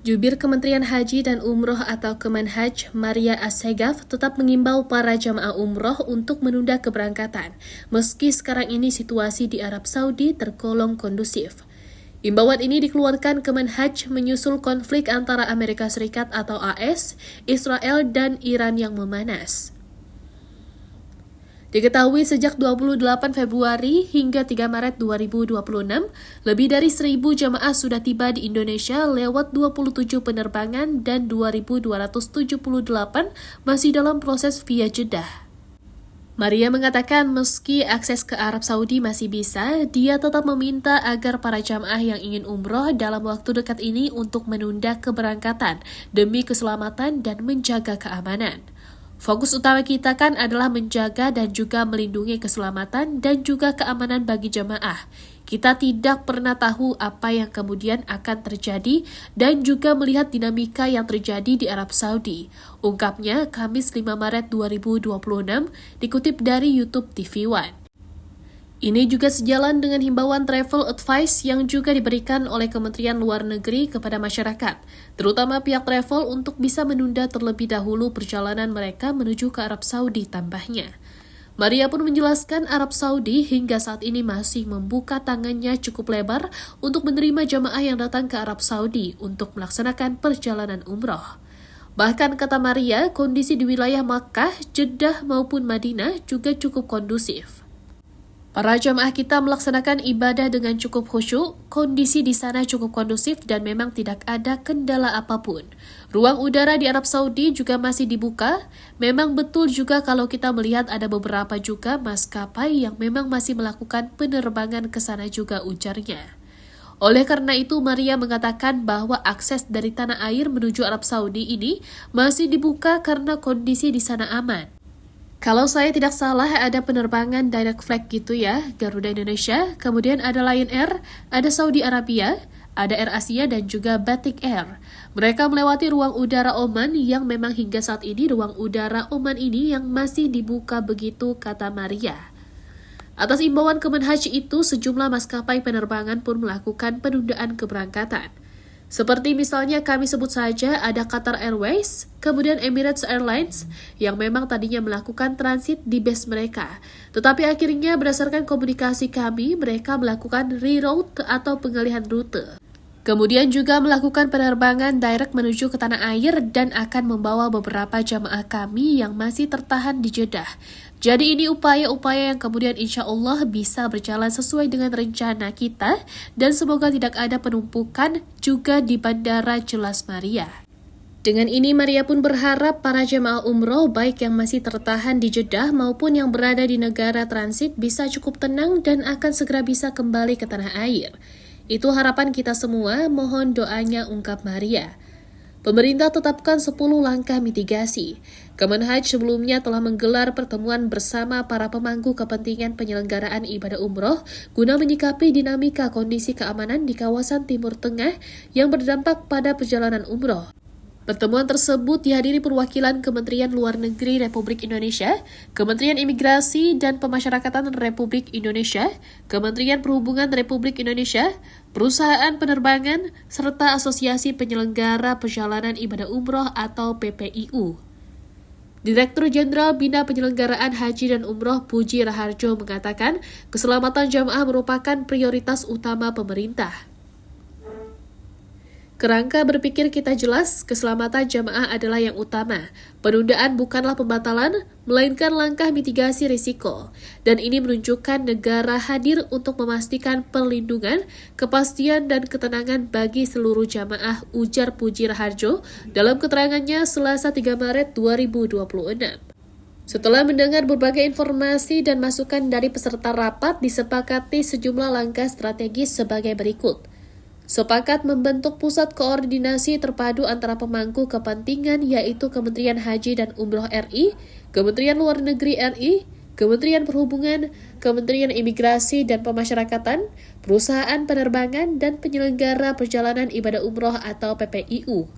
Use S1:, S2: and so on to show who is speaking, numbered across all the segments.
S1: Jubir Kementerian Haji dan Umroh atau Kemenhaj, Maria Assegaf, tetap mengimbau para jamaah umroh untuk menunda keberangkatan, meski sekarang ini situasi di Arab Saudi tergolong kondusif. Imbauan ini dikeluarkan Kemenhaj menyusul konflik antara Amerika Serikat atau AS, Israel, dan Iran yang memanas. Diketahui sejak 28 Februari hingga 3 Maret 2026, lebih dari 1.000 jamaah sudah tiba di Indonesia lewat 27 penerbangan dan 2.278 masih dalam proses via Jeddah. Maria mengatakan meski akses ke Arab Saudi masih bisa, dia tetap meminta agar para jamaah yang ingin umroh dalam waktu dekat ini untuk menunda keberangkatan demi keselamatan dan menjaga keamanan. Fokus utama kita kan adalah menjaga dan juga melindungi keselamatan dan juga keamanan bagi jemaah. Kita tidak pernah tahu apa yang kemudian akan terjadi dan juga melihat dinamika yang terjadi di Arab Saudi. Ungkapnya Kamis 5 Maret 2026 dikutip dari YouTube TV One. Ini juga sejalan dengan himbauan travel advice yang juga diberikan oleh Kementerian Luar Negeri kepada masyarakat, terutama pihak travel untuk bisa menunda terlebih dahulu perjalanan mereka menuju ke Arab Saudi tambahnya. Maria pun menjelaskan Arab Saudi hingga saat ini masih membuka tangannya cukup lebar untuk menerima jamaah yang datang ke Arab Saudi untuk melaksanakan perjalanan umroh. Bahkan kata Maria, kondisi di wilayah Makkah, Jeddah maupun Madinah juga cukup kondusif. Para jamaah kita melaksanakan ibadah dengan cukup khusyuk, kondisi di sana cukup kondusif dan memang tidak ada kendala apapun. Ruang udara di Arab Saudi juga masih dibuka. Memang betul juga kalau kita melihat ada beberapa juga maskapai yang memang masih melakukan penerbangan ke sana juga, ujarnya. Oleh karena itu, Maria mengatakan bahwa akses dari tanah air menuju Arab Saudi ini masih dibuka karena kondisi di sana aman. Kalau saya tidak salah, ada penerbangan direct flight gitu ya, Garuda Indonesia, kemudian ada Lion Air, ada Saudi Arabia, ada Air Asia dan juga Batik Air. Mereka melewati ruang udara Oman yang memang hingga saat ini ruang udara Oman ini yang masih dibuka begitu, kata Maria. Atas imbauan Kemenhaj itu, sejumlah maskapai penerbangan pun melakukan penundaan keberangkatan. Seperti misalnya kami sebut saja ada Qatar Airways, kemudian Emirates Airlines yang memang tadinya melakukan transit di base mereka. Tetapi akhirnya berdasarkan komunikasi kami, mereka melakukan reroute atau pengalihan rute. Kemudian juga melakukan penerbangan direct menuju ke tanah air dan akan membawa beberapa jamaah kami yang masih tertahan di Jeddah. Jadi ini upaya-upaya yang kemudian insya Allah bisa berjalan sesuai dengan rencana kita dan semoga tidak ada penumpukan juga di bandara, jelas Maria. Dengan ini Maria pun berharap para jemaah umroh baik yang masih tertahan di Jeddah maupun yang berada di negara transit bisa cukup tenang dan akan segera bisa kembali ke tanah air. Itu harapan kita semua, mohon doanya, ungkap Maria. Pemerintah tetapkan 10 langkah mitigasi. Kemenhaj sebelumnya telah menggelar pertemuan bersama para pemangku kepentingan penyelenggaraan ibadah umroh guna menyikapi dinamika kondisi keamanan di kawasan Timur Tengah yang berdampak pada perjalanan umroh. Pertemuan tersebut dihadiri perwakilan Kementerian Luar Negeri Republik Indonesia, Kementerian Imigrasi dan Pemasyarakatan Republik Indonesia, Kementerian Perhubungan Republik Indonesia, perusahaan penerbangan, serta Asosiasi Penyelenggara Perjalanan Ibadah Umroh atau PPIU. Direktur Jenderal Bina Penyelenggaraan Haji dan Umroh Puji Raharjo mengatakan keselamatan jamaah merupakan prioritas utama pemerintah. Kerangka berpikir kita jelas, keselamatan jamaah adalah yang utama. Penundaan bukanlah pembatalan, melainkan langkah mitigasi risiko. Dan ini menunjukkan negara hadir untuk memastikan perlindungan, kepastian, dan ketenangan bagi seluruh jamaah, ujar Puji Raharjo dalam keterangannya Selasa 3 Maret 2026. Setelah mendengar berbagai informasi dan masukan dari peserta rapat, disepakati sejumlah langkah strategis sebagai berikut. Sepakat membentuk pusat koordinasi terpadu antara pemangku kepentingan yaitu Kementerian Haji dan Umroh RI, Kementerian Luar Negeri RI, Kementerian Perhubungan, Kementerian Imigrasi dan Pemasyarakatan, perusahaan penerbangan dan penyelenggara perjalanan ibadah umroh atau PPIU.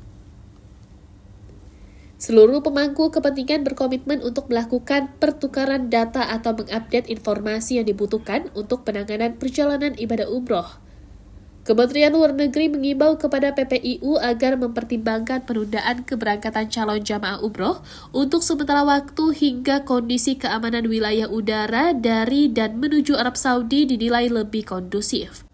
S1: Seluruh pemangku kepentingan berkomitmen untuk melakukan pertukaran data atau mengupdate informasi yang dibutuhkan untuk penanganan perjalanan ibadah umroh. Kementerian Luar Negeri mengimbau kepada PPIU agar mempertimbangkan penundaan keberangkatan calon jamaah umroh untuk sementara waktu hingga kondisi keamanan wilayah udara dari dan menuju Arab Saudi dinilai lebih kondusif.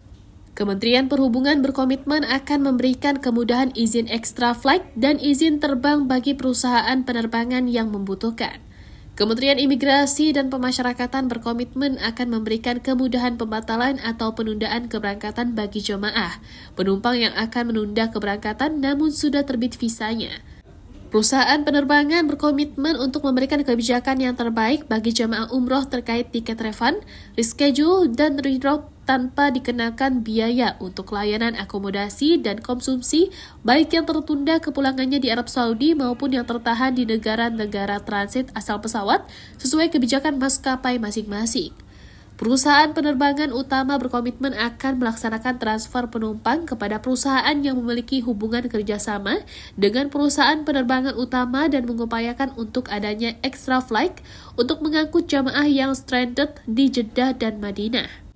S1: Kementerian Perhubungan berkomitmen akan memberikan kemudahan izin extra flight dan izin terbang bagi perusahaan penerbangan yang membutuhkan. Kementerian Imigrasi dan Pemasyarakatan berkomitmen akan memberikan kemudahan pembatalan atau penundaan keberangkatan bagi jemaah, penumpang yang akan menunda keberangkatan namun sudah terbit visanya. Perusahaan penerbangan berkomitmen untuk memberikan kebijakan yang terbaik bagi jemaah umroh terkait tiket refund, reschedule, dan reroute tanpa dikenakan biaya untuk layanan akomodasi dan konsumsi baik yang tertunda kepulangannya di Arab Saudi maupun yang tertahan di negara-negara transit asal pesawat sesuai kebijakan maskapai masing-masing. Perusahaan penerbangan utama berkomitmen akan melaksanakan transfer penumpang kepada perusahaan yang memiliki hubungan kerjasama dengan perusahaan penerbangan utama dan mengupayakan untuk adanya extra flight untuk mengangkut jamaah yang stranded di Jeddah dan Madinah.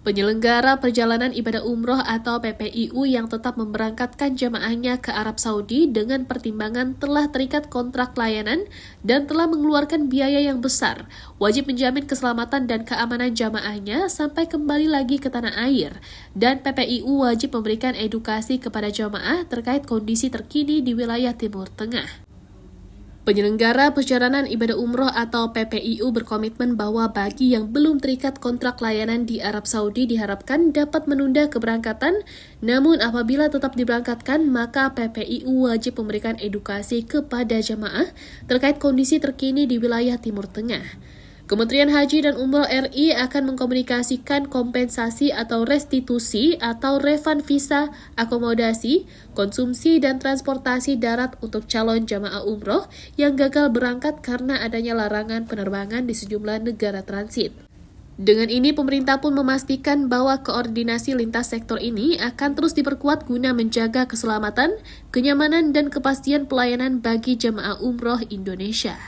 S1: Penyelenggara perjalanan ibadah umroh atau PPIU yang tetap memberangkatkan jamaahnya ke Arab Saudi dengan pertimbangan telah terikat kontrak layanan dan telah mengeluarkan biaya yang besar, wajib menjamin keselamatan dan keamanan jamaahnya sampai kembali lagi ke tanah air, dan PPIU wajib memberikan edukasi kepada jamaah terkait kondisi terkini di wilayah Timur Tengah. Penyelenggara perjalanan ibadah umroh atau PPIU berkomitmen bahwa bagi yang belum terikat kontrak layanan di Arab Saudi diharapkan dapat menunda keberangkatan, namun apabila tetap diberangkatkan maka PPIU wajib memberikan edukasi kepada jamaah terkait kondisi terkini di wilayah Timur Tengah. Kementerian Haji dan Umroh RI akan mengkomunikasikan kompensasi atau restitusi atau refund visa, akomodasi, konsumsi, dan transportasi darat untuk calon jamaah umroh yang gagal berangkat karena adanya larangan penerbangan di sejumlah negara transit. Dengan ini, pemerintah pun memastikan bahwa koordinasi lintas sektor ini akan terus diperkuat guna menjaga keselamatan, kenyamanan, dan kepastian pelayanan bagi jamaah umroh Indonesia.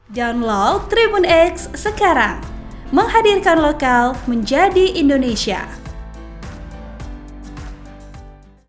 S2: Download Tribun X sekarang, menghadirkan lokal menjadi Indonesia.